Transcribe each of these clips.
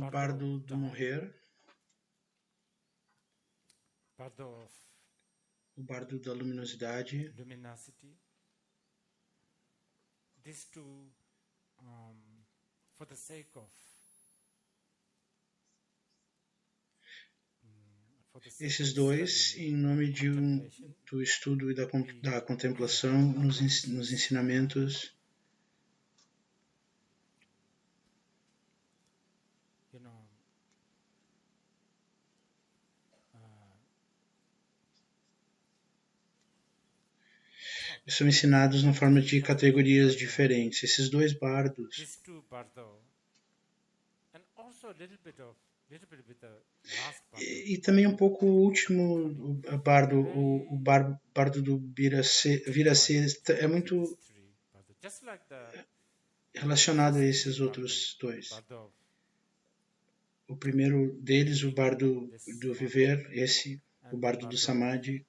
bardo do morrer, o bardo da luminosidade. These two, for the sake of Esses dois, em nome do estudo e da contemplação, nos ensinamentos, são ensinados na forma de categorias diferentes. Esses dois bardos, e também um pouco o último bardo, o bardo do Viracê, é muito relacionado a esses outros dois. O primeiro deles, o bardo do viver, o bardo do Samadhi,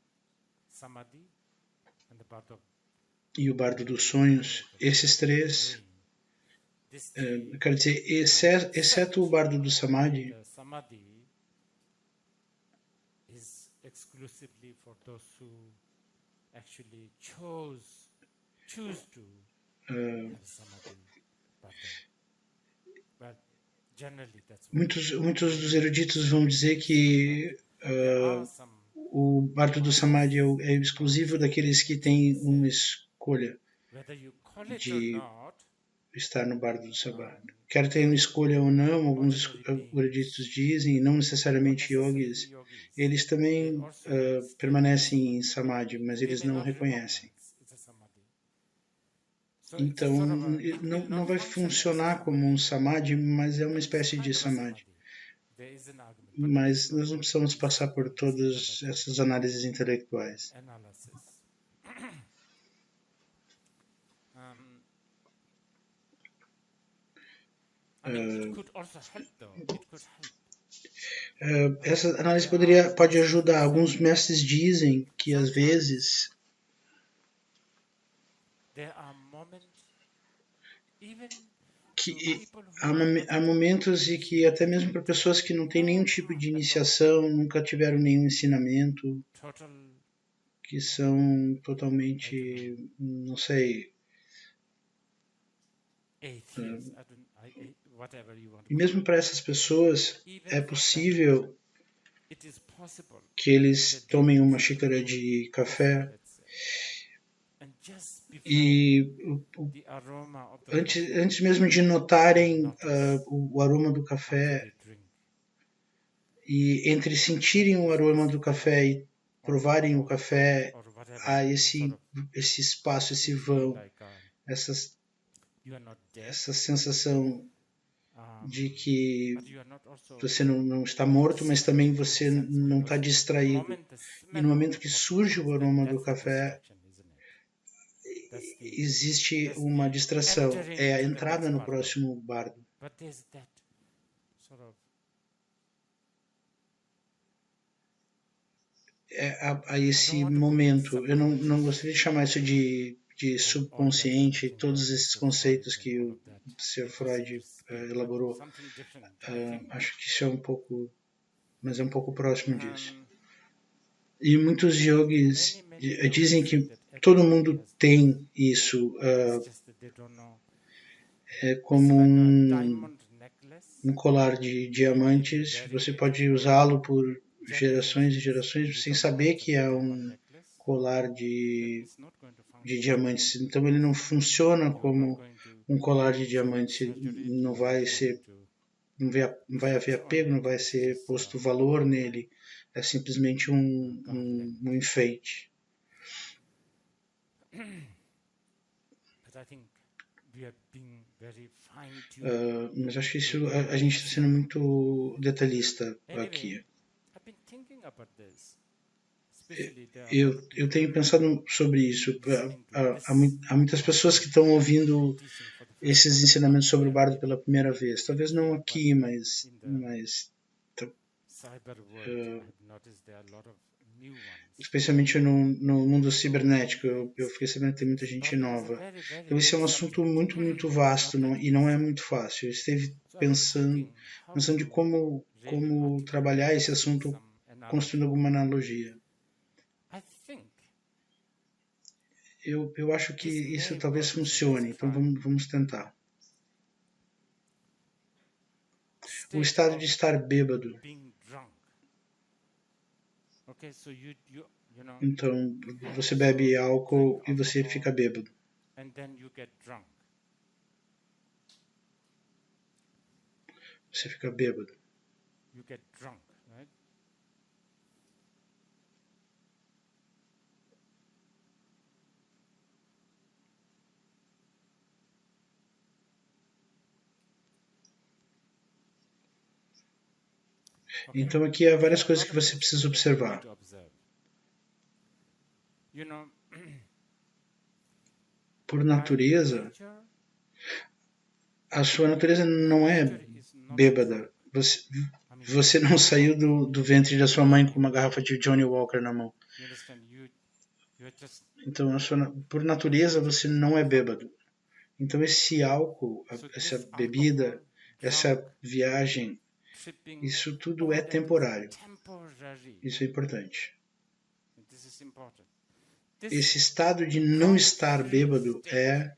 e o bardo dos sonhos. Esses três, quer dizer, exceto o bardo do Samadhi, muitos dos eruditos vão dizer que o bardo do Samadhi é exclusivo daqueles que têm uma escolha de estar no bardo do Samadhi. Quer tenham escolha ou não, alguns eruditos dizem, não necessariamente yogis, eles também permanecem em Samadhi, mas eles não reconhecem. Então, não vai funcionar como um Samadhi, mas é uma espécie de Samadhi. Mas nós não precisamos passar por todas essas análises intelectuais. Essa análise pode ajudar. Alguns mestres dizem que às vezes há momentos em que até mesmo para pessoas que não têm nenhum tipo de iniciação, nunca tiveram nenhum ensinamento, que são totalmente, não sei, e mesmo para essas pessoas é possível que eles tomem uma xícara de café e antes mesmo de notarem o aroma do café, e entre sentirem o aroma do café e provarem o café, há esse espaço, esse vão, essa sensação de que você não está morto, mas também você não está distraído. E no momento que surge o aroma do café, existe uma distração, é a entrada no próximo bardo. A esse momento, eu não gostaria de chamar isso de subconsciente, todos esses conceitos que o Sr. Freud elaborou, acho que isso é um pouco, mas é um pouco próximo disso. E muitos yogis dizem que todo mundo tem isso, é como um colar de diamantes, você pode usá-lo por gerações e gerações sem saber que é um colar de diamantes. Então ele não funciona como um colar de diamantes, não vai haver apego, não vai ser posto valor nele, é simplesmente um enfeite. Mas acho que isso a gente está sendo muito detalhista aqui. Eu tenho pensado sobre isso. Há muitas pessoas que estão ouvindo esses ensinamentos sobre o bardo pela primeira vez. Talvez não aqui, mas especialmente no mundo cibernético. Eu fiquei sabendo que tem muita gente nova. Então esse é um assunto muito, muito vasto e não é muito fácil. Eu esteve pensando de como trabalhar esse assunto construindo alguma analogia. Eu acho que isso talvez funcione, então vamos tentar. O estado de estar bêbado. Então, você bebe álcool e você fica bêbado. Você fica bêbado. Então aqui há várias coisas que você precisa observar. Por natureza, a sua natureza não é bêbada. Você não saiu do ventre da sua mãe com uma garrafa de Johnny Walker na mão. Então, por natureza, você não é bêbado. Então, esse álcool, essa bebida, essa viagem, isso tudo é temporário. Isso é importante. Esse estado de não estar bêbado é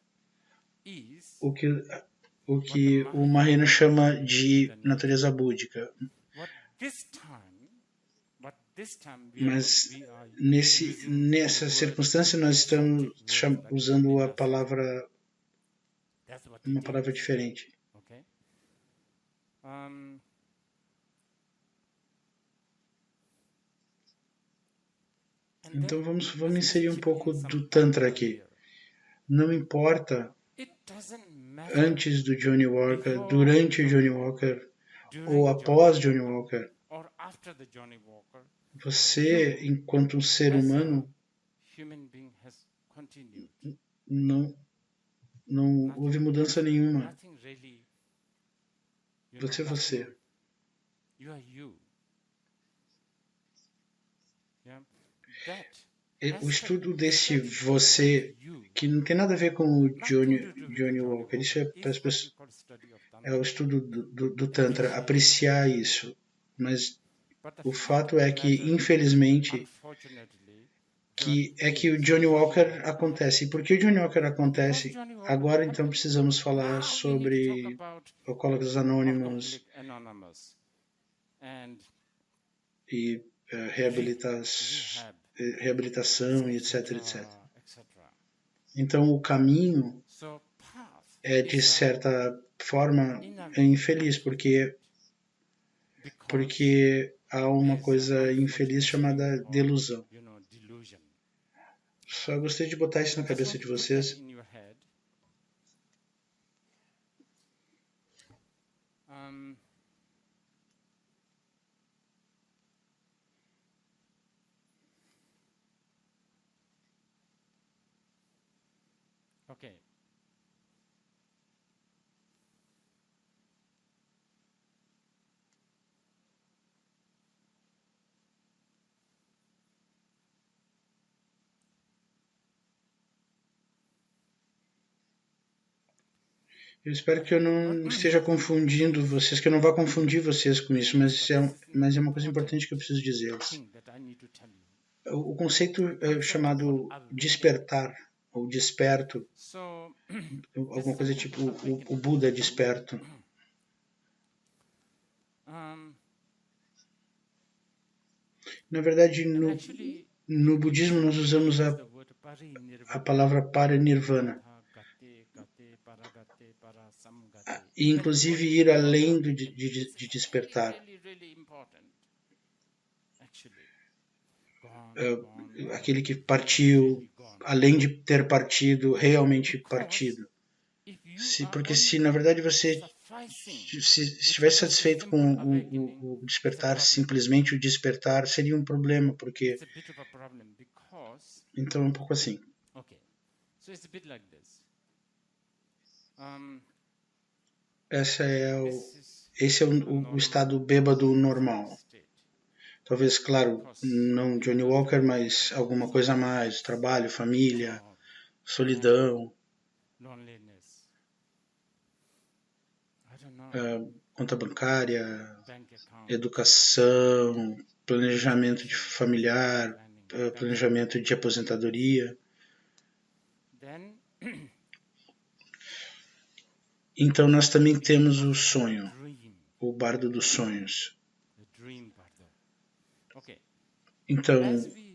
o que o Mahayana chama de natureza búdica. Mas nessa circunstância nós estamos usando uma palavra diferente. Então vamos inserir um pouco do Tantra aqui. Não importa antes do Johnny Walker, durante o Johnny Walker ou após Johnny Walker. Você, enquanto um ser humano, não houve mudança nenhuma. Você é você. O estudo desse você, que não tem nada a ver com o Johnny Walker, isso é para as pessoas, é o estudo do Tantra, apreciar isso. Mas o fato é que, infelizmente, que o Johnny Walker acontece. E por que o Johnny Walker acontece? Agora, então, precisamos falar sobre Alcoólicos Anônimos e reabilitação e etc, etc. Então, o caminho é, de certa forma, infeliz, porque há uma coisa infeliz chamada delusão. Só gostaria de botar isso na cabeça de vocês. Okay. Eu espero que eu não esteja confundindo vocês, que eu não vá confundir vocês com isso, mas é uma coisa importante que eu preciso dizer-lhes. O conceito chamado despertar, ou desperto, alguma coisa tipo o Buda desperto. Na verdade, no budismo nós usamos a palavra parinirvana. E inclusive ir além de despertar. Aquele que partiu, além de ter partido, realmente partido. Porque se na verdade você se estivesse satisfeito com o despertar, simplesmente o despertar, seria um problema, porque então é um pouco assim. Esse é o estado bêbado normal. Talvez, claro, of course, não Johnny Walker, mas alguma coisa a mais, trabalho, família, job, solidão, loneliness. I don't know. conta bancária, Bank account, educação, planejamento de familiar, planning, planejamento de aposentadoria. Then Então nós também temos o sonho, dream, o bardo dos sonhos. the dream bardo. Okay. Então, As we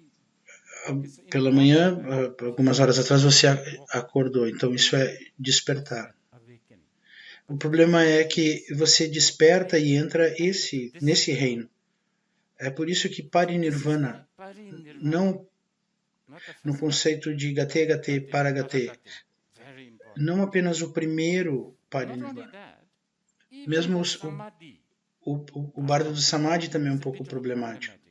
so in pela the manhã, morning, algumas horas atrás você acordou, então isso é despertar. awaken. O problema é que você desperta e entra nesse reino. É por isso que Parinirvana, Parinirvana, não not the no first conceito de Gate, Paragate, very important. não apenas o primeiro Not only Parinirvana, that, even mesmo the samadhi o bardo do Samadhi também é um is a pouco bit problemático. problematic.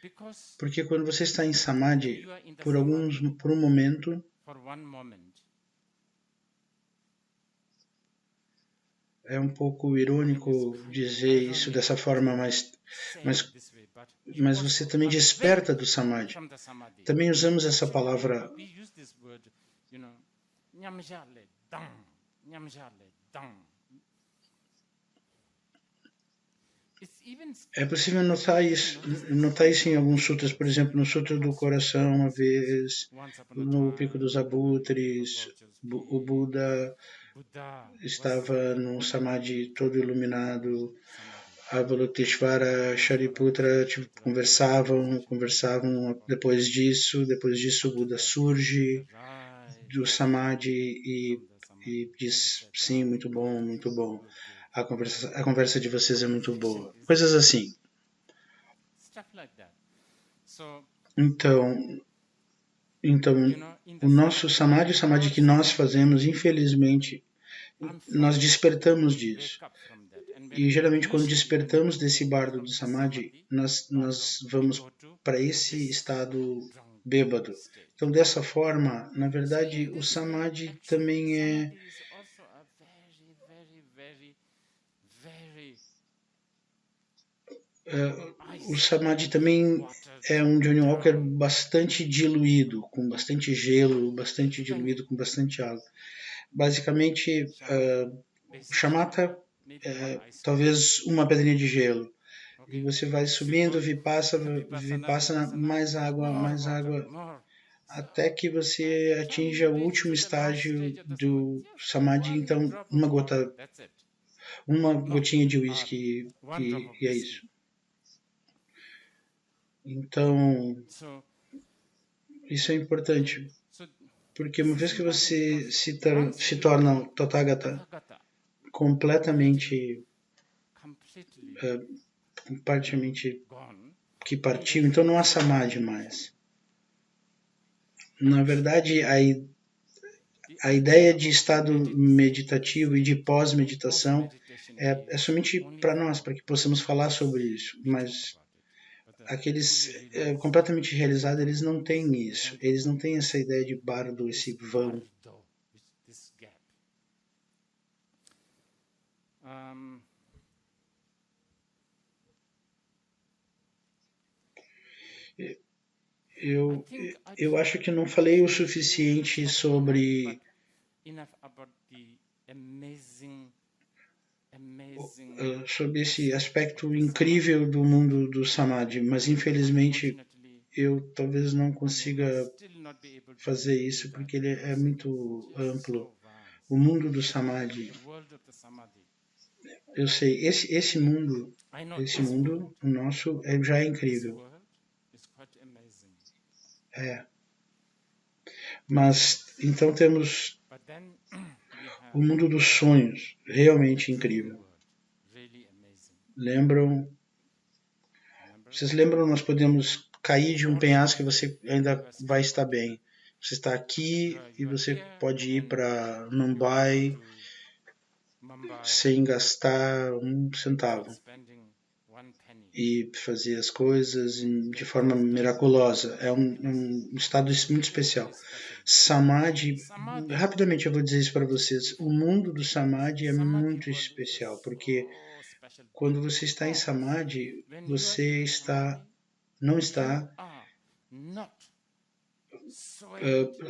Because Porque quando você está em when Samadhi, you are in the por samadhi, um momento, for one moment, é um pouco irônico dizer isso dessa forma, mas say this way, but mas você também desperta do Samadhi. from the samadhi. Também usamos essa palavra, We use this word, nyamjale dang, nyamjale dang. It's even é possível notar isso em alguns sutras, por exemplo, no Sutra do Coração, uma vez, once upon a no time, Pico dos Abutres, o Buda Buddha estava num Samadhi todo iluminado, samadhi. Avalokiteshvara, Shariputra conversavam, depois disso o Buda surge Right do Samadhi from the samadhi. e diz, sim, muito bom, muito bom. A conversa de vocês é muito boa. Coisas assim. Stuff like that. So, Então, in the o nosso Samadhi, o Samadhi que nós fazemos, infelizmente, nós despertamos disso. wake up from that. And E geralmente quando despertamos desse bardo do Samadhi, nós vamos para esse estado bêbado. Então dessa forma, na verdade, o Samadhi também é samadhi is also a very, very, very, very o Samadhi também é um Johnny Walker bastante diluído, com bastante gelo, bastante diluído com bastante água. Basicamente, Shamatha é talvez uma pedrinha de gelo. E você vai subindo, Vipassana, mais água, até que você atinja o último estágio do Samadhi, então uma gotinha de whisky e é isso. Então, isso é importante, porque uma vez que você se torna Tathagata completamente que partiu, então não há Samadhi mais. Na verdade, a ideia de estado meditativo e de pós-meditação é somente para nós, para que possamos falar sobre isso, mas aqueles completamente realizados, eles não têm isso, eles não têm essa ideia de bardo, esse vão. Eu acho que não falei o suficiente sobre esse aspecto incrível do mundo do Samadhi, mas infelizmente eu talvez não consiga fazer isso porque ele é muito amplo. O mundo do Samadhi, eu sei, esse mundo, o nosso, já é incrível. Mas então temos o mundo dos sonhos, realmente incrível. Vocês lembram, nós podemos cair de um penhasco e você ainda vai estar bem. Você está aqui e você pode ir para Mumbai sem gastar um centavo e fazer as coisas de forma miraculosa. É um estado muito especial. Samadhi, rapidamente eu vou dizer isso para vocês, o mundo do Samadhi é muito especial, porque Quando você está em Samadhi, você não está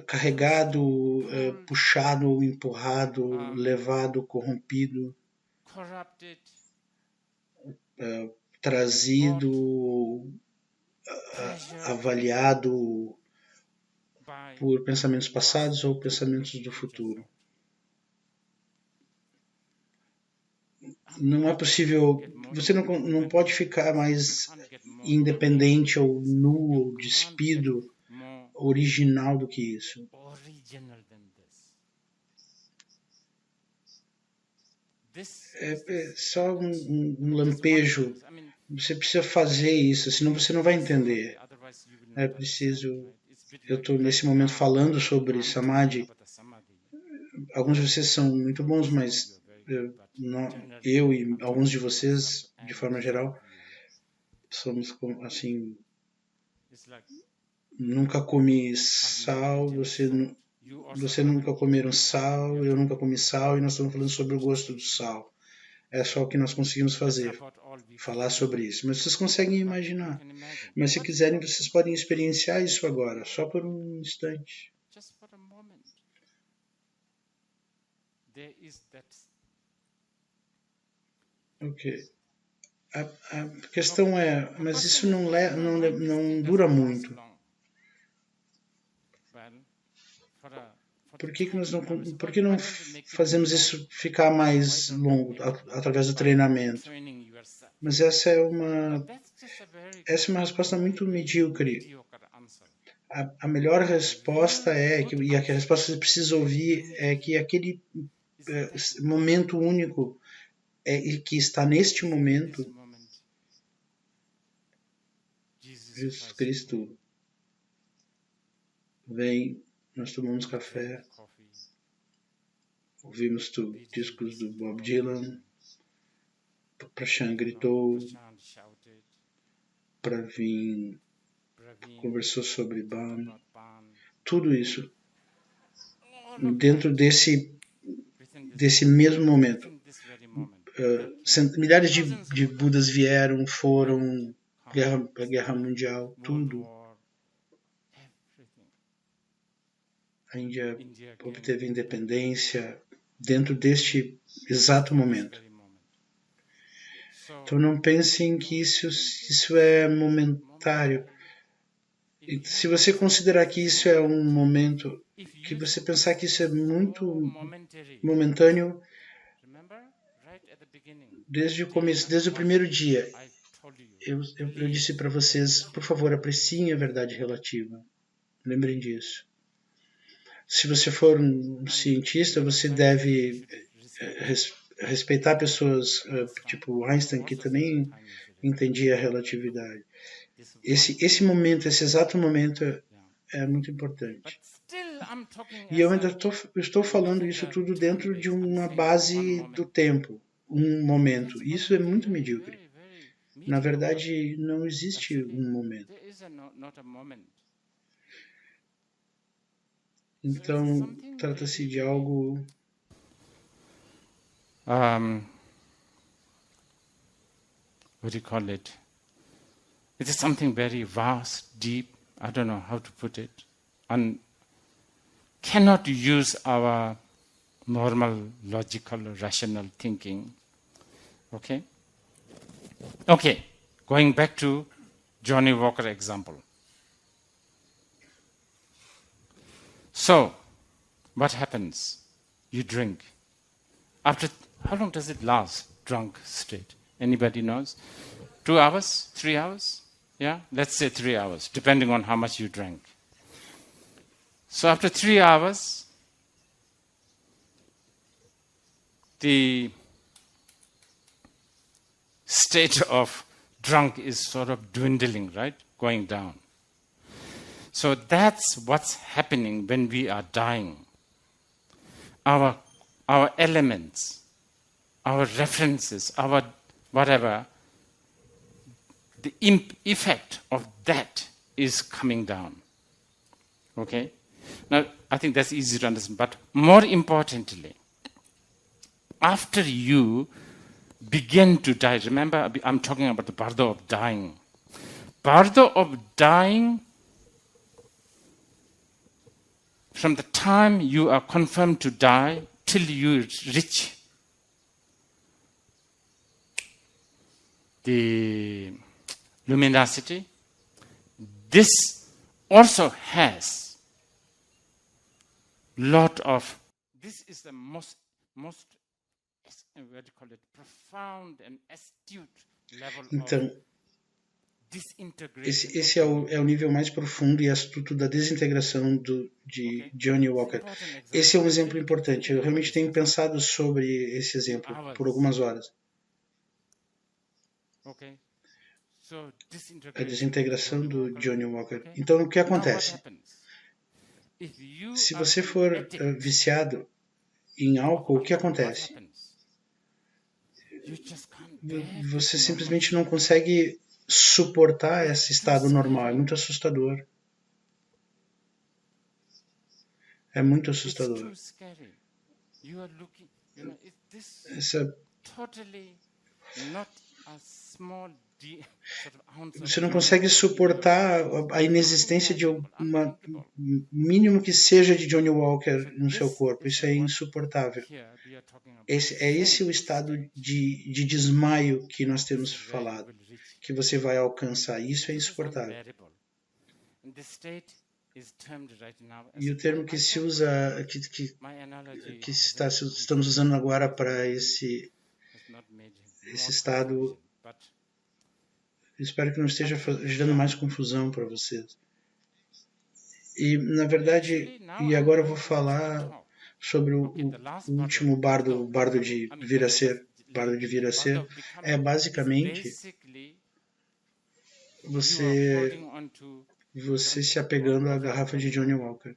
carregado, puxado ou empurrado, levado, corrompido, trazido, avaliado por pensamentos passados ou pensamentos do futuro. Não é possível, você não pode ficar mais independente ou nu ou despido, original do que isso. É só um lampejo. Você precisa fazer isso, senão você não vai entender. É preciso. Eu estou nesse momento falando sobre Samadhi. Alguns de vocês são muito bons, mas eu e alguns de vocês, de forma geral, somos assim. Nunca comi sal, você nunca comeram sal, eu nunca comi sal, e nós estamos falando sobre o gosto do sal. É só o que nós conseguimos fazer, falar sobre isso. Mas vocês conseguem imaginar. Mas se quiserem, vocês podem experienciar isso agora, só por um instante. Ok. A questão é, mas isso não dura muito. Por que não fazemos isso ficar mais longo através do treinamento? Mas essa é uma resposta muito medíocre. A melhor resposta e a resposta que você precisa ouvir é que aquele momento único que está neste momento, Jesus Cristo vem. Nós tomamos café, ouvimos discos do Bob Dylan, Prashant gritou, Praveen conversou sobre Ban, tudo isso dentro desse mesmo momento. Milhares de Budas vieram, foram, guerra mundial, tudo. A Índia obteve independência dentro deste exato momento. Então não pensem que isso é momentário. E se você considerar que isso é um momento, que você pensar que isso é muito momentâneo, desde o começo, desde o primeiro dia, eu disse para vocês, por favor, apreciem a verdade relativa. Lembrem disso. Se você for um cientista, você deve respeitar pessoas tipo Einstein, que também entendia a relatividade. Esse momento, esse exato momento é muito importante. E eu ainda estou falando isso tudo dentro de uma base do tempo, um momento. Isso é muito medíocre. Na verdade, não existe um momento. Então, trata-se de algo... what do you call it? It is something very vast, deep, I don't know how to put it, and cannot use our normal, logical, rational thinking. Okay? Okay, going back to Johnny Walker example. So, what happens? You drink. After, how long does it last, drunk state? Anybody knows? 2 hours? 3 hours? Yeah? Let's say 3 hours, depending on how much you drank. So after 3 hours, the state of drunk is sort of dwindling, right? Going down. So that's what's happening when we are dying. Our elements, our references, our whatever, the effect of that is coming down. Okay? Now, I think that's easy to understand. But more importantly, after you begin to die. Remember, I'm talking about the bardo of dying. Bardo of dying, from the time you are confirmed to die till you reach the luminosity, this also has lot of, this is the most what do you call it, profound and astute level Então, of disintegration. esse é o nível mais profundo e astuto da desintegração de Johnny Walker. Esse é um exemplo importante. Eu realmente tenho pensado sobre esse exemplo por algumas horas. A desintegração do Johnny Walker. Então, o que acontece? Se você for viciado em álcool, o que acontece? Você simplesmente não consegue suportar esse estado normal. É muito assustador. É muito assustador. Você não consegue suportar a inexistência de uma mínimo que seja de Johnny Walker no seu corpo. Isso é insuportável. É esse o estado de desmaio que nós temos falado, que você vai alcançar. Isso é insuportável. E o termo que se usa, que estamos usando agora para esse estado, espero que não esteja gerando mais confusão para vocês. E, na verdade, e agora eu vou falar sobre o último bardo, o bardo de vir a ser. Bardo de vir a ser é basicamente você se apegando à garrafa de Johnny Walker.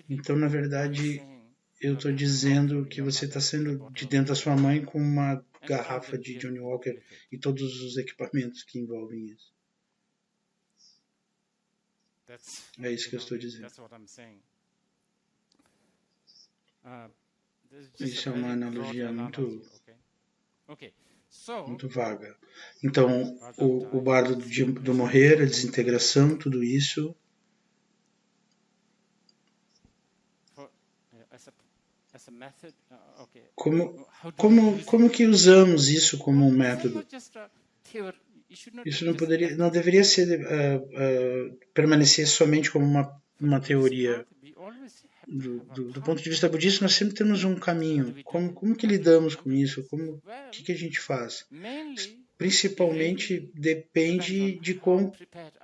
Então, na verdade, eu estou dizendo que você está saindo de dentro da sua mãe com uma garrafa de Johnny Walker e todos os equipamentos que envolvem isso. É isso que eu estou dizendo. Isso é uma analogia muito vaga. Então, o bardo do morrer, a desintegração, tudo isso. Como que usamos isso como um método? Isso não deveria ser permanecer somente como uma teoria. Do ponto de vista budista, nós sempre temos um caminho. Como que lidamos com isso? O que a gente faz? Principalmente depende de quão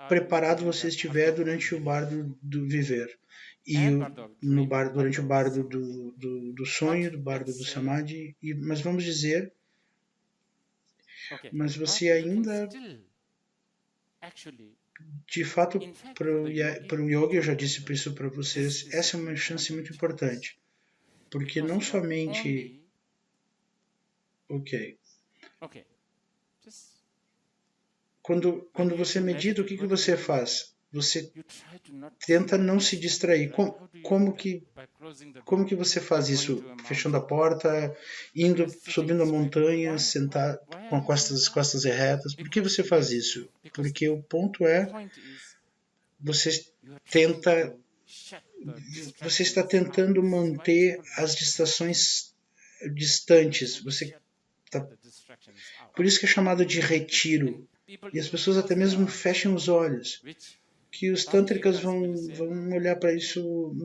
preparado você estiver durante o bardo do viver. E durante o bardo do sonho, do bardo do samadhi. Mas vamos dizer, mas você ainda, de fato, para o yoga, eu já disse isso para vocês, essa é uma chance muito importante. Porque não somente... Quando você medita, o que você faz? Você tenta não se distrair. Como que você faz isso? Fechando a porta, subindo a montanha, sentado com as costas retas. Por que você faz isso? Porque o ponto é, você está tentando manter as distrações distantes. Por isso que é chamado de retiro. E as pessoas até mesmo fecham os olhos. Que os tântricas vão olhar para isso.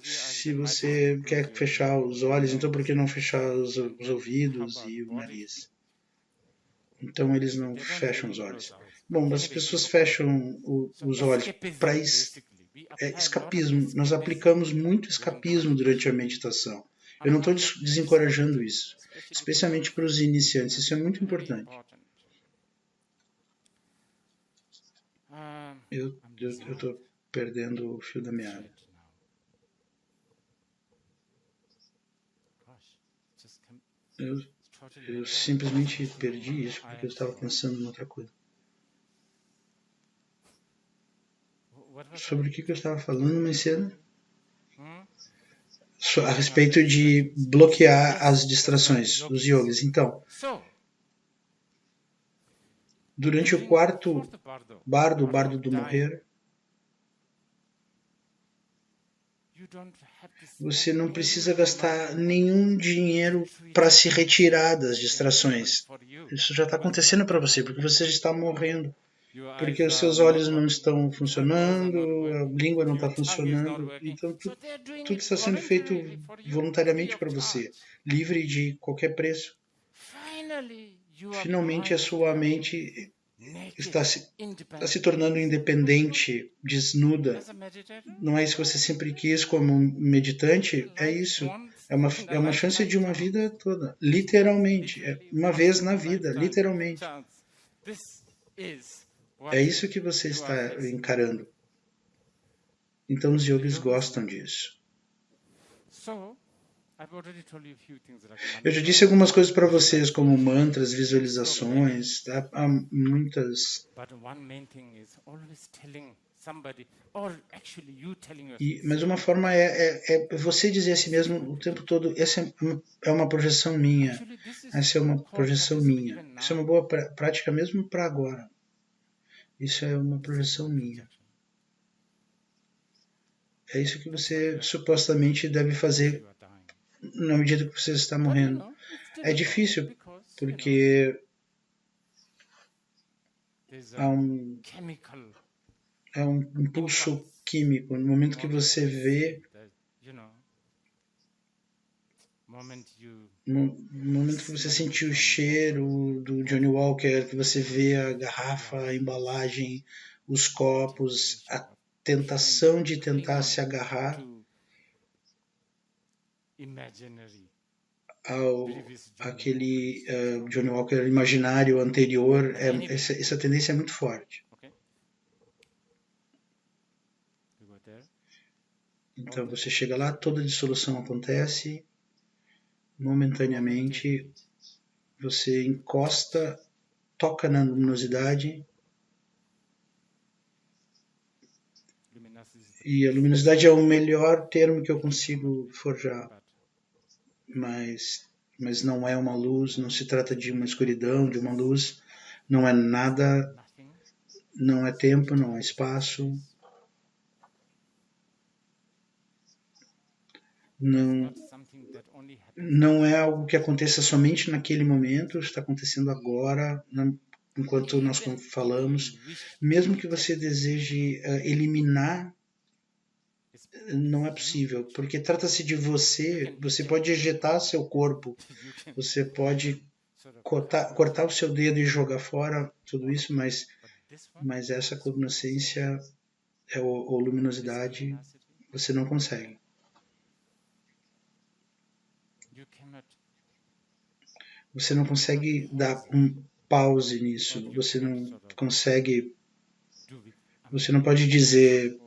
Se você quer fechar os olhos, então por que não fechar os ouvidos e o nariz? Então eles não fecham os olhos. Bom, as pessoas fecham os olhos para escapismo. Nós aplicamos muito escapismo durante a meditação. Eu não estou desencorajando isso, especialmente para os iniciantes. Isso é muito importante. Eu estou perdendo o fio da meada. Eu simplesmente perdi isso porque eu estava pensando em outra coisa. Sobre o que eu estava falando mais cedo? a respeito de bloquear as distrações dos yogis. Então, durante o quarto bardo, o bardo do morrer, você não precisa gastar nenhum dinheiro para se retirar das distrações. Isso já está acontecendo para você, porque você já está morrendo. Porque os seus olhos não estão funcionando, a língua não está funcionando. Então, tudo está sendo feito voluntariamente para você, livre de qualquer preço. Finalmente, a sua mente está se tornando independente, desnuda. Não é isso que você sempre quis como meditante? É isso. É uma chance de uma vida toda. Literalmente. É uma vez na vida, literalmente. É isso que você está encarando. Então os yogis gostam disso. Eu já disse algumas coisas para vocês, como mantras, visualizações, tá? Há muitas. Mas uma forma é você dizer a si mesmo o tempo todo: essa é uma projeção minha, essa é uma projeção minha. Isso é uma boa prática mesmo para agora. Isso é uma projeção minha. É isso que você supostamente deve fazer na medida que você está morrendo. É difícil, porque há um impulso químico. No momento que você vê, no momento que você sentiu o cheiro do Johnny Walker, que você vê a garrafa, a embalagem, os copos, a tentação de tentar se agarrar ao aquele Johnny Walker imaginário anterior, essa tendência é muito forte. Então você chega lá, toda a dissolução acontece, momentaneamente você encosta, toca na luminosidade, e a luminosidade é o melhor termo que eu consigo forjar, mas não é uma luz, não se trata de uma escuridão, de uma luz, não é nada, não é tempo, não é espaço, não é algo que aconteça somente naquele momento, está acontecendo agora, enquanto nós falamos. Mesmo que você deseje eliminar, não é possível, porque trata-se de você. Você pode ejetar seu corpo, você pode cortar o seu dedo e jogar fora tudo isso, mas essa cognoscência ou luminosidade você não consegue. Você não consegue dar um pause nisso. Você não consegue. Você não pode dizer: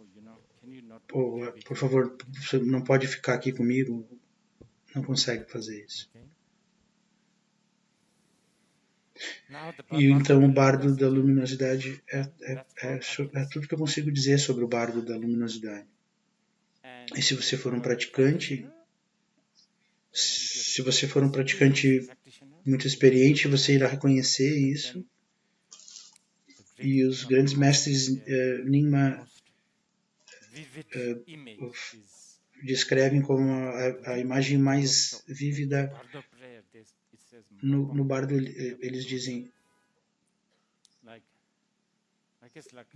oh, por favor, você não pode ficar aqui comigo. Não consegue fazer isso. E então o bardo da luminosidade é tudo que eu consigo dizer sobre o bardo da luminosidade. E se você for um praticante, muito experiente, você irá reconhecer isso. E os grandes mestres Nyingma descrevem como a imagem mais vívida no bardo. Eles dizem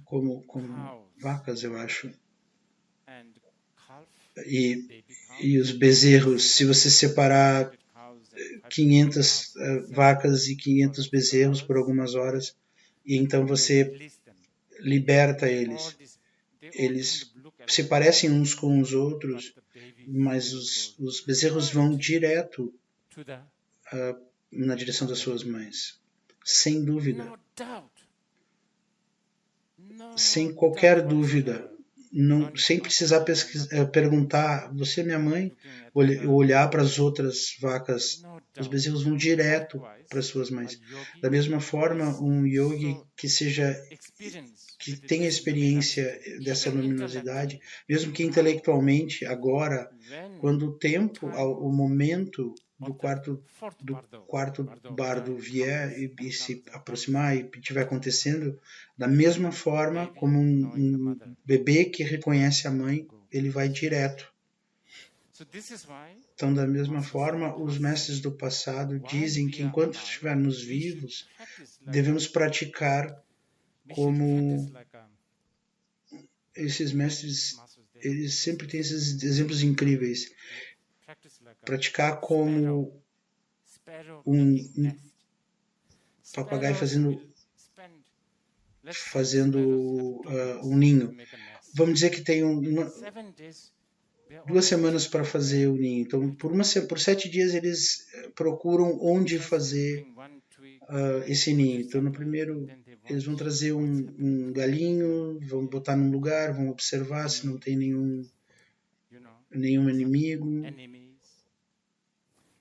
como vacas, eu acho. E os bezerros, se você separar 500 vacas e 500 bezerros por algumas horas, e então você liberta eles. Eles se parecem uns com os outros, mas os bezerros vão direto na direção das suas mães. Sem dúvida. Sem qualquer dúvida. não, sem precisar perguntar, você é minha mãe, olhar para as outras vacas, os bezerros vão direto para as suas mães. Da mesma forma, um yogi que tenha experiência dessa luminosidade, mesmo que intelectualmente, agora, quando o tempo, o momento do quarto bardo vier e se aproximar e estiver acontecendo, da mesma forma como um bebê que reconhece a mãe, ele vai direto. Então, da mesma forma, os mestres do passado dizem que enquanto estivermos vivos, devemos praticar como esses mestres, eles sempre têm esses exemplos incríveis. Praticar como um papagaio fazendo um ninho. Vamos dizer que tem 2 semanas para fazer o ninho. Então, por 7 dias eles procuram onde fazer esse ninho. Então, no primeiro, eles vão trazer um galinho, vão botar num lugar, vão observar se não tem nenhum inimigo.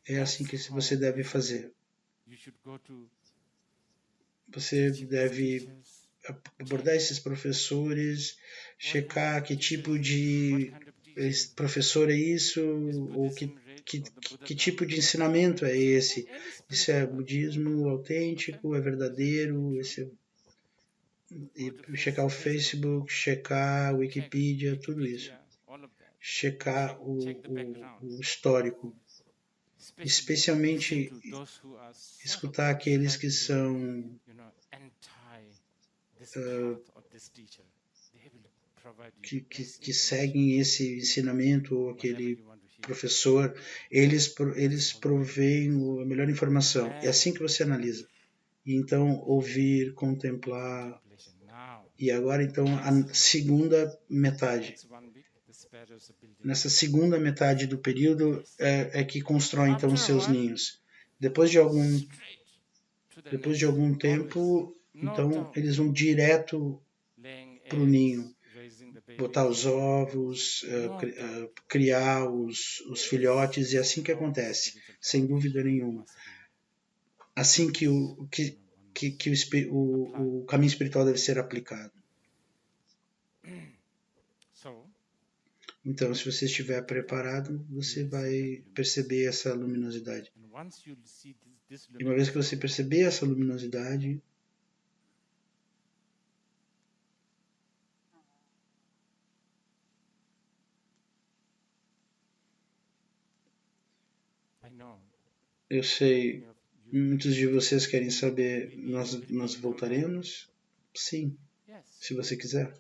É assim que você deve fazer. Você deve abordar esses professores, checar que tipo de professor é isso, ou que tipo de ensinamento é esse. Isso é budismo autêntico, é verdadeiro, e checar o Facebook, checar a Wikipedia, tudo isso. Checar o histórico. Especialmente escutar aqueles que são que seguem esse ensinamento ou aquele professor, eles proveem a melhor informação. É assim que você analisa. E então, ouvir, contemplar. E agora, então, a segunda metade. Nessa segunda metade do período é que constrói, então, os seus ninhos. Depois de algum tempo, então, eles vão direto para o ninho. Botar os ovos, criar os filhotes, e é assim que acontece, sem dúvida nenhuma. Assim que o caminho espiritual deve ser aplicado. Então, se você estiver preparado, você vai perceber essa luminosidade. E uma vez que você perceber essa luminosidade, eu sei, muitos de vocês querem saber, nós voltaremos? Sim, se você quiser.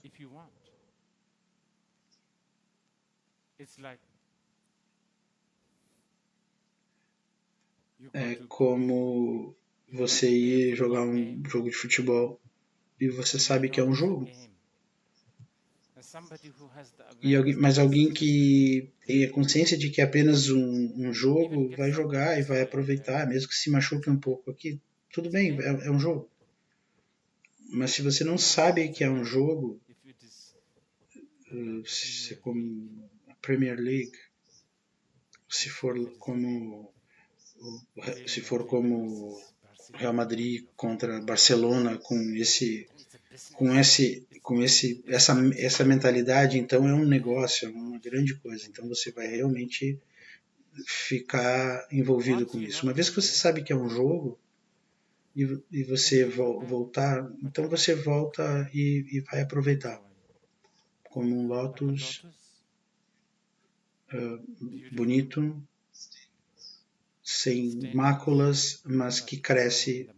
É como você ir jogar um jogo de futebol e você sabe que é um jogo. Mas alguém que tem a consciência de que é apenas um jogo vai jogar e vai aproveitar, mesmo que se machuque um pouco aqui. Tudo bem, é um jogo. Mas se você não sabe que é um jogo, se como a Premier League, se for como Real Madrid contra Barcelona essa mentalidade, então é um negócio, é uma grande coisa. Então você vai realmente ficar envolvido com isso. Uma vez que você sabe que é um jogo e você voltar, então você volta e vai aproveitar como um lótus bonito, sem máculas, mas que cresce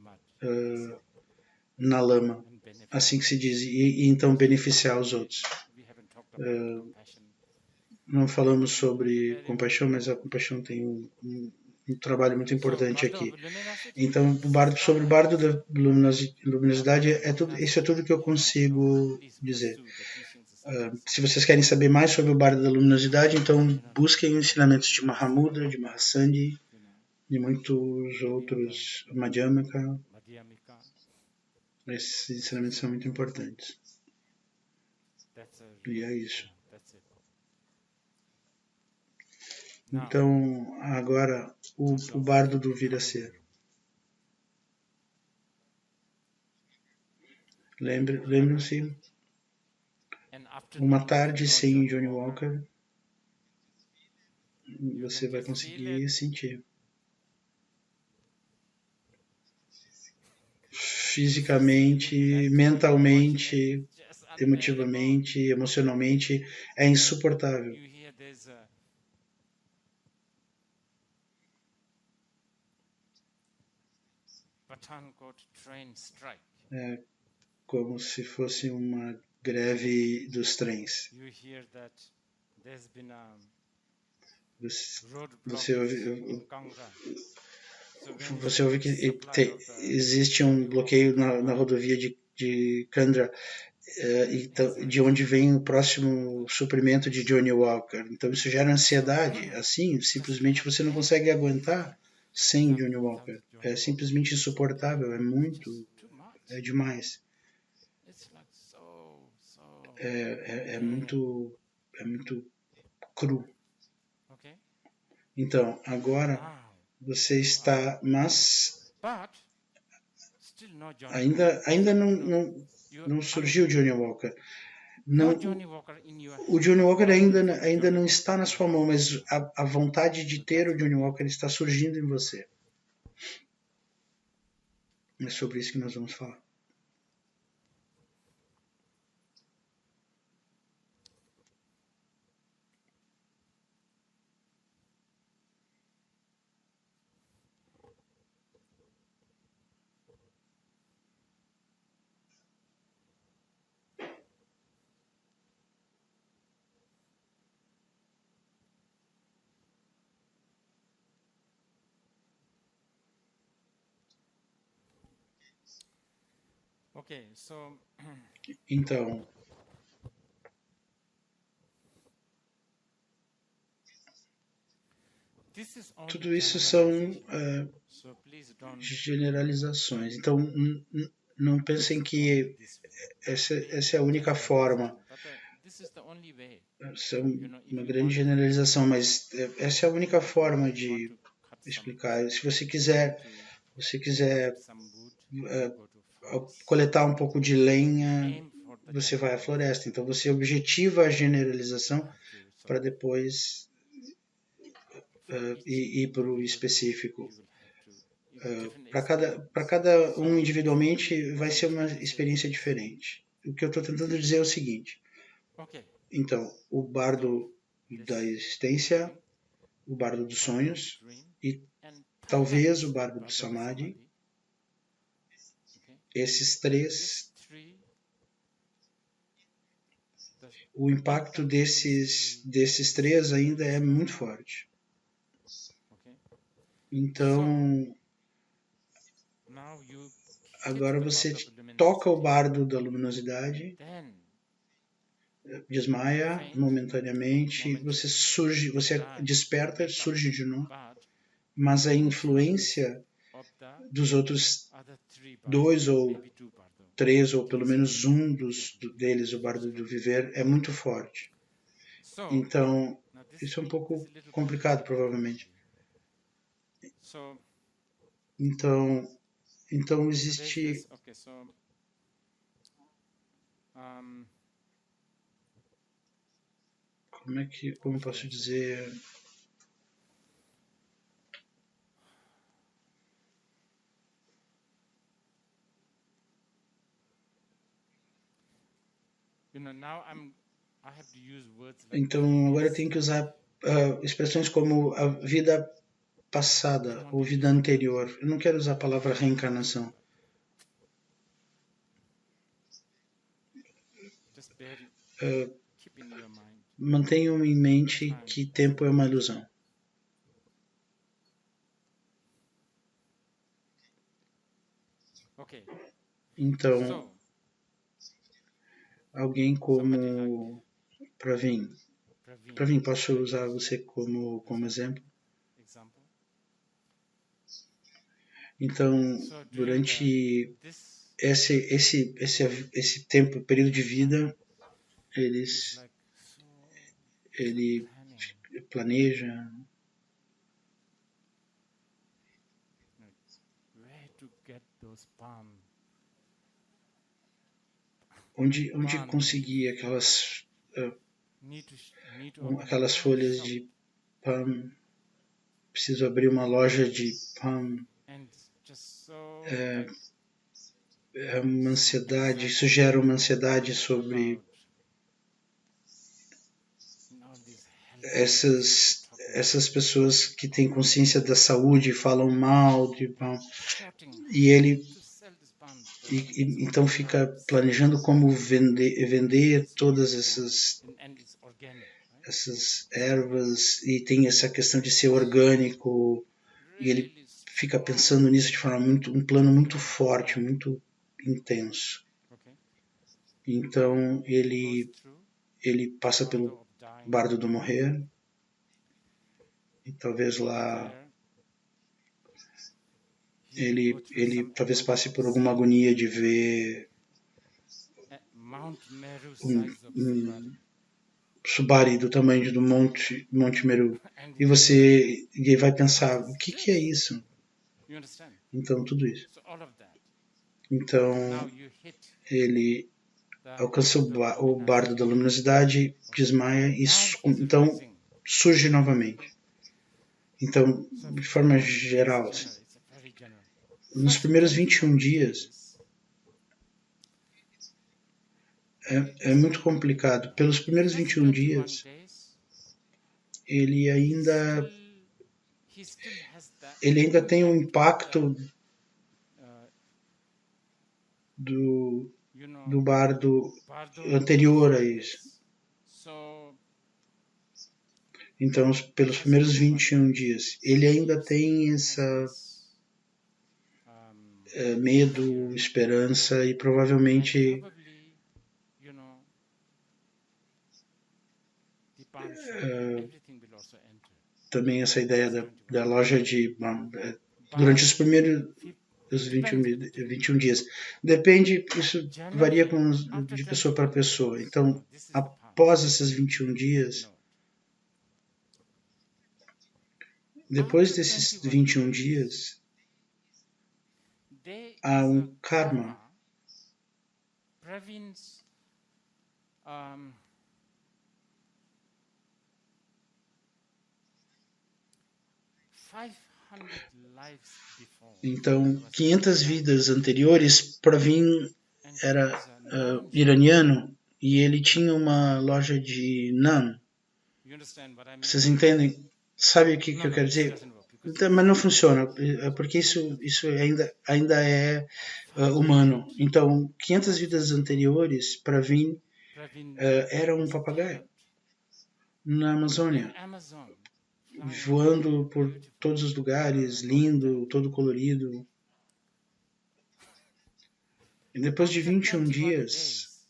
na lama, assim que se diz, e então beneficiar os outros. Não falamos sobre compaixão, mas a compaixão tem um trabalho muito importante aqui. Então, sobre o bardo da luminosidade, isso é tudo que eu consigo dizer. Se vocês querem saber mais sobre o bardo da luminosidade, então busquem ensinamentos de Mahamudra, de Mahasandi, de muitos outros, Madhyamaka. Esses ensinamentos são muito importantes. E é isso. That's it. Então, agora, o bardo do vir a ser. Lembram-se? Uma tarde sem Johnny Walker, você vai conseguir sentir. Fisicamente, mentalmente, emotivamente, emocionalmente, é insuportável. É como se fosse uma greve dos trens. Você ouve que existe um bloqueio na rodovia de Kandra, de onde vem o próximo suprimento de Johnny Walker. Então isso gera ansiedade. Assim, simplesmente você não consegue aguentar sem Johnny Walker. É simplesmente insuportável. É demais. É muito cru. Então, agora você está, mas ainda não surgiu Johnny Walker. Não, o Johnny Walker ainda não está na sua mão, mas a vontade de ter o Johnny Walker está surgindo em você. É sobre isso que nós vamos falar. Então, tudo isso são generalizações. Então, não pensem que essa é a única forma. Essa é uma grande generalização, mas essa é a única forma de explicar. Se você quiser coletar um pouco de lenha, você vai à floresta. Então você objetiva a generalização para depois ir para o específico. Para cada um individualmente vai ser uma experiência diferente. O que eu estou tentando dizer é o seguinte. Então, o bardo da existência, o bardo dos sonhos e talvez o bardo do samadhi, esses três, o impacto desses três ainda é muito forte. Então, agora você toca o bardo da luminosidade, desmaia momentaneamente, você desperta, surge de novo, mas a influência dos outros dois ou três, ou pelo menos um deles, o bardo do viver, é muito forte. Então, isso é um pouco complicado, provavelmente. Então existe... Como eu posso dizer... Então agora eu tenho que usar expressões como a vida passada ou vida anterior. Eu não quero usar a palavra reencarnação. Mantenham em mente que tempo é uma ilusão. Então, alguém como Praveen, posso usar você como exemplo? Então, durante esse tempo, período de vida, ele planeja onde conseguir aquelas folhas de palm. Preciso abrir uma loja de palm. É uma ansiedade, isso gera uma ansiedade sobre essas pessoas que têm consciência da saúde e falam mal de palm. E ele então fica planejando como vender todas essas ervas, e tem essa questão de ser orgânico, e ele fica pensando nisso de forma um plano muito forte, muito intenso. Então ele passa pelo Bardo do Morrer, e talvez lá ele talvez passe por alguma agonia de ver Subari do tamanho do Monte Meru. E você vai pensar, o que é isso? Então, tudo isso. Então, ele alcança o Bardo da Luminosidade, desmaia e então surge novamente. Então, de forma geral, nos primeiros 21 dias, é muito complicado. Pelos primeiros 21 dias, ele ainda tem um impacto do bardo anterior a isso. Então, pelos primeiros 21 dias, ele ainda tem essa medo, esperança, e provavelmente também essa ideia da loja de durante os primeiros 21 dias. Depende, isso varia de pessoa para pessoa. Então, após esses 21 dias, depois desses 21 dias, há um karma Então, 500 vidas anteriores, Pravin era iraniano e ele tinha uma loja de naan. Vocês entendem? Sabe o que eu quero dizer? Então, mas não funciona, porque isso ainda é humano. Então, 500 vidas anteriores, Pravin era um papagaio na Amazônia, voando por todos os lugares, lindo, todo colorido. E depois de 21 dias,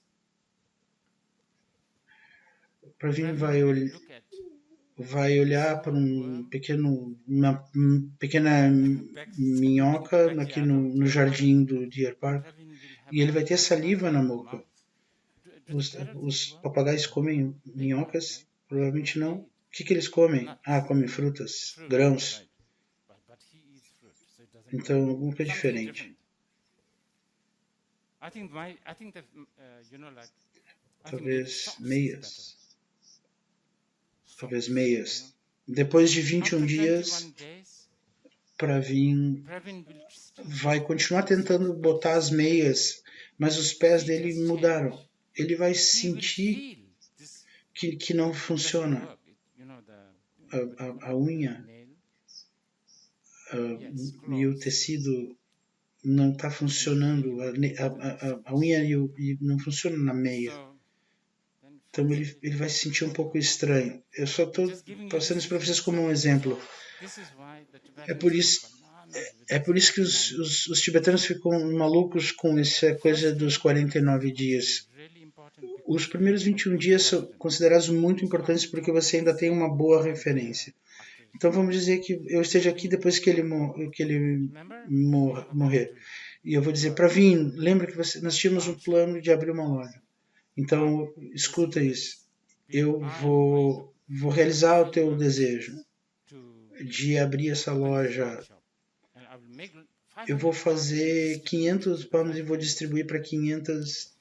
Pravin vai olhar para uma pequena minhoca aqui no jardim do Deer Park, e ele vai ter saliva na boca. Os papagaios comem minhocas? Provavelmente não. O que eles comem? Comem frutas, grãos. Então, alguma coisa diferente. Talvez meias. Depois de 21 dias, Pravin vai continuar tentando botar as meias, mas os pés dele mudaram. Ele vai sentir que não funciona. A unha e o tecido não está funcionando. A unha não funciona na meia. Então ele vai se sentir um pouco estranho. Eu só estou passando isso para vocês como um exemplo. É por isso que os tibetanos ficam malucos com essa coisa dos 49 dias. Os primeiros 21 dias são considerados muito importantes porque você ainda tem uma boa referência. Então vamos dizer que eu esteja aqui depois que ele morrer. E eu vou dizer, Pravin, lembra que nós tínhamos um plano de abrir uma loja. Então, escuta isso. Eu vou realizar o teu desejo de abrir essa loja. Eu vou fazer 500 palmas e vou distribuir para 500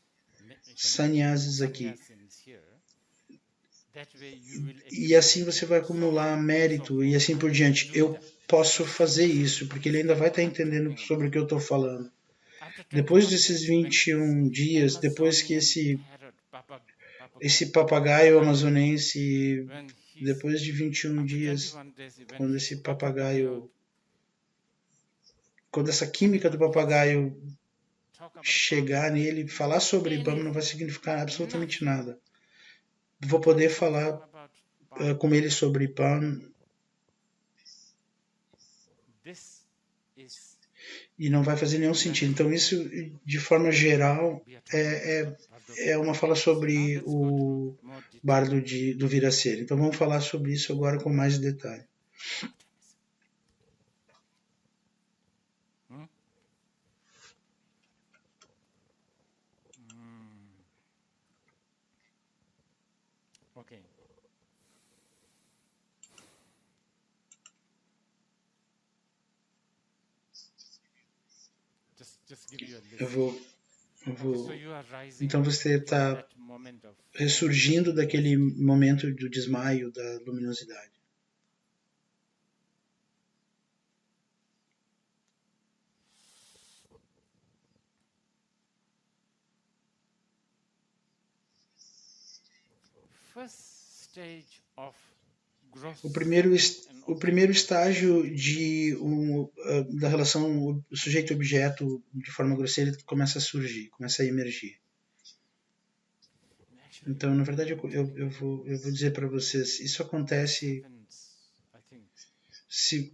sannyasis aqui. E assim você vai acumular mérito e assim por diante. Eu posso fazer isso, porque ele ainda vai estar entendendo sobre o que eu estou falando. Depois desses 21 dias, depois que esse papagaio amazonense, depois de 21 dias, quando esse papagaio, quando essa química do papagaio chegar nele, falar sobre IBAMA não vai significar absolutamente nada. Vou poder falar com ele sobre IBAMA e não vai fazer nenhum sentido. Então isso, de forma geral, é uma fala sobre o bardo do Viraceiro. Então vamos falar sobre isso agora com mais detalhe. Okay. Eu vou. Então você está ressurgindo daquele momento do desmaio, da luminosidade. O primeiro estágio da relação sujeito-objeto de forma grosseira começa a surgir, começa a emergir. Então, na verdade, eu vou dizer para vocês, isso acontece se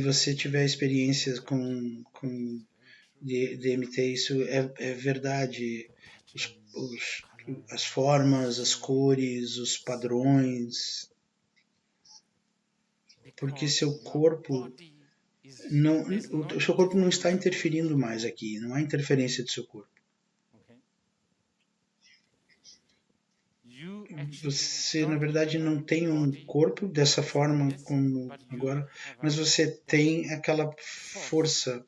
você tiver experiências com DMT, isso é verdade. As formas, as cores, os padrões, porque seu corpo não está interferindo mais aqui, não há interferência do seu corpo. Você, na verdade, não tem um corpo dessa forma como agora, mas você tem aquela força,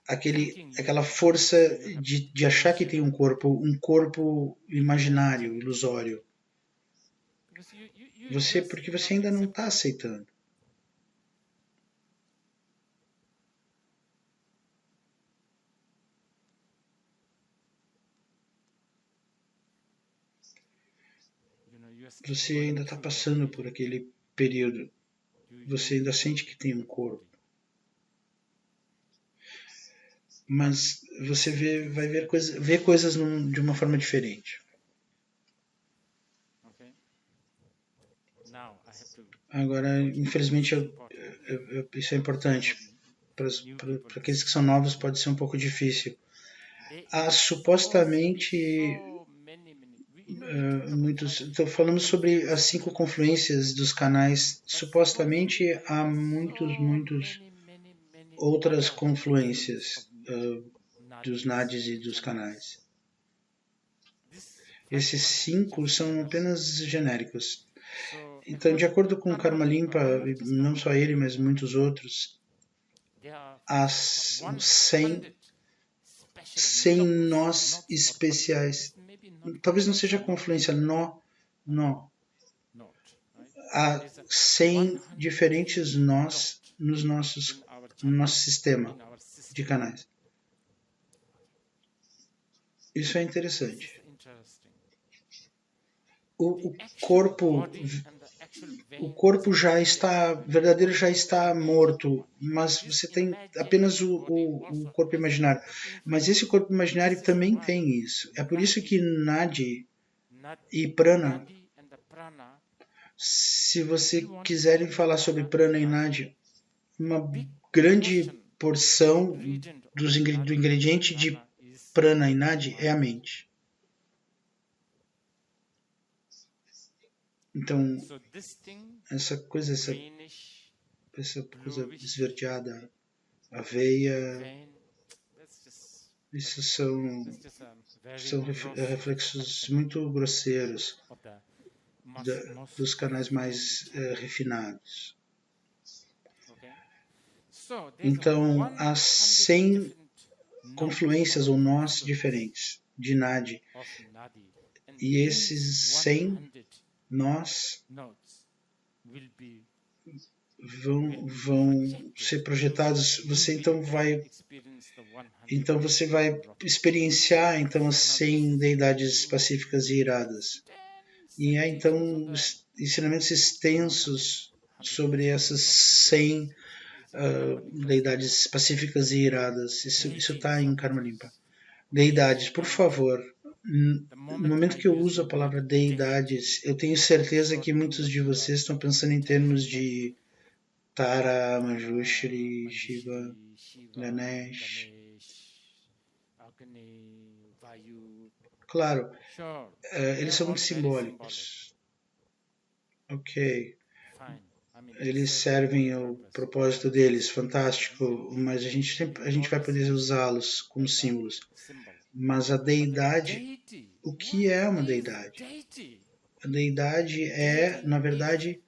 aquela força de achar que tem um corpo imaginário, ilusório. Porque você ainda não está aceitando. Você ainda está passando por aquele período. Você ainda sente que tem um corpo. Mas você vai ver coisas de uma forma diferente. Agora, infelizmente, isso é importante. Para aqueles que são novos pode ser um pouco difícil. Supostamente, falamos sobre as 5 confluências dos canais. Supostamente há muitos outras confluências dos nadis e dos canais. Esses 5 são apenas genéricos. Então, de acordo com o Karma Limpa, não só ele, mas muitos outros, há 100 nós especiais. Talvez não seja confluência, nó. Há 100 diferentes nós no nosso sistema de canais. Isso é interessante. O corpo verdadeiro já está morto, mas você tem apenas o corpo imaginário. Mas esse corpo imaginário também tem isso. É por isso que Nadi e Prana, se você quiserem falar sobre Prana e Nadi, uma grande porção do ingrediente de Prana e Nadi é a mente. Então, essa coisa esverdeada, aveia, Isso são reflexos muito grosseiros dos canais mais refinados. Então, há 100 confluências ou nós diferentes de Nadi. E esses 100 nós vão ser projetados. Então você vai experienciar então as 100 deidades pacíficas e iradas. E há então ensinamentos extensos sobre essas 100 deidades pacíficas e iradas. Isso está em Karma Limpa. Deidades, por favor. No momento que eu uso a palavra deidades, eu tenho certeza que muitos de vocês estão pensando em termos de Tara, Manjushri, Shiva, Ganesh. Claro, eles são muito simbólicos. Ok. Eles servem ao propósito deles, fantástico, mas a gente vai poder usá-los como símbolos. Mas a deidade, o que é uma deidade? A deidade é, na verdade,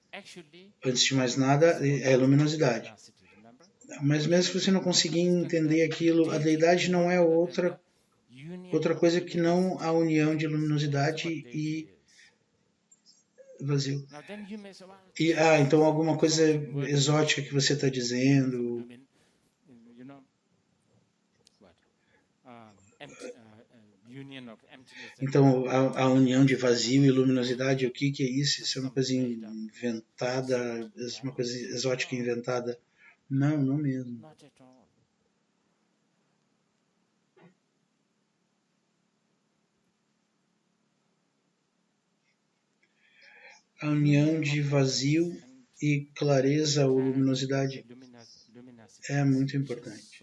antes de mais nada, é luminosidade. Mas mesmo que você não conseguir entender aquilo, a deidade não é outra coisa que não a união de luminosidade e vazio. Então alguma coisa exótica que você está dizendo. Então a união de vazio e luminosidade, o que é isso? Isso é uma coisa inventada, uma coisa exótica inventada? Não mesmo. A união de vazio e clareza ou luminosidade é muito importante.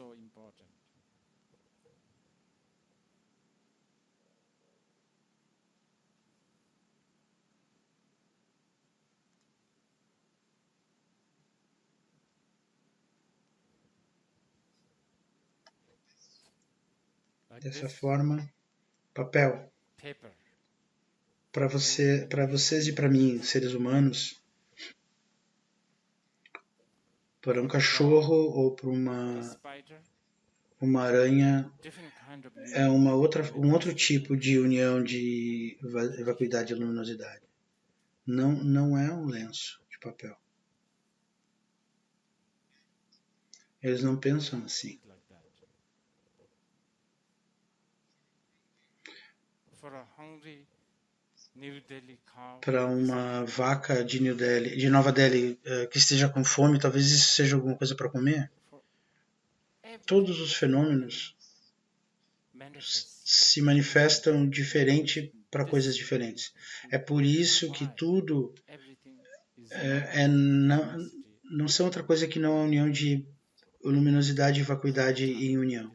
Dessa forma, papel. Para vocês e para mim, seres humanos, para um cachorro ou para uma aranha, é um outro tipo de união de vacuidade e luminosidade. Não é um lenço de papel. Eles não pensam assim. Para uma vaca de Nova Delhi que esteja com fome, talvez isso seja alguma coisa para comer. Todos os fenômenos se manifestam diferente para coisas diferentes. É por isso que tudo não são outra coisa que não a união de luminosidade, vacuidade e união.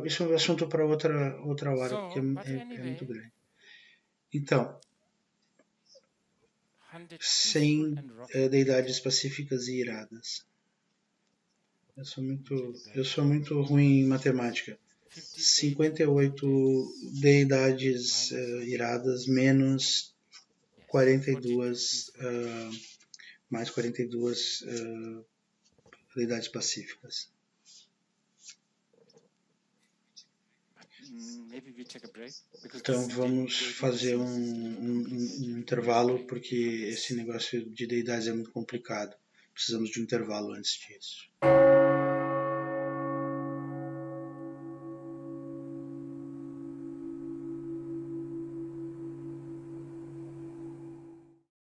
Isso é um assunto para outra hora, porque é muito grande. Então, 100 deidades pacíficas e iradas. Eu sou muito ruim em matemática. 58 deidades iradas menos 42 mais 42 deidades pacíficas. Então vamos fazer um intervalo, porque esse negócio de deidades é muito complicado. Precisamos de um intervalo antes disso.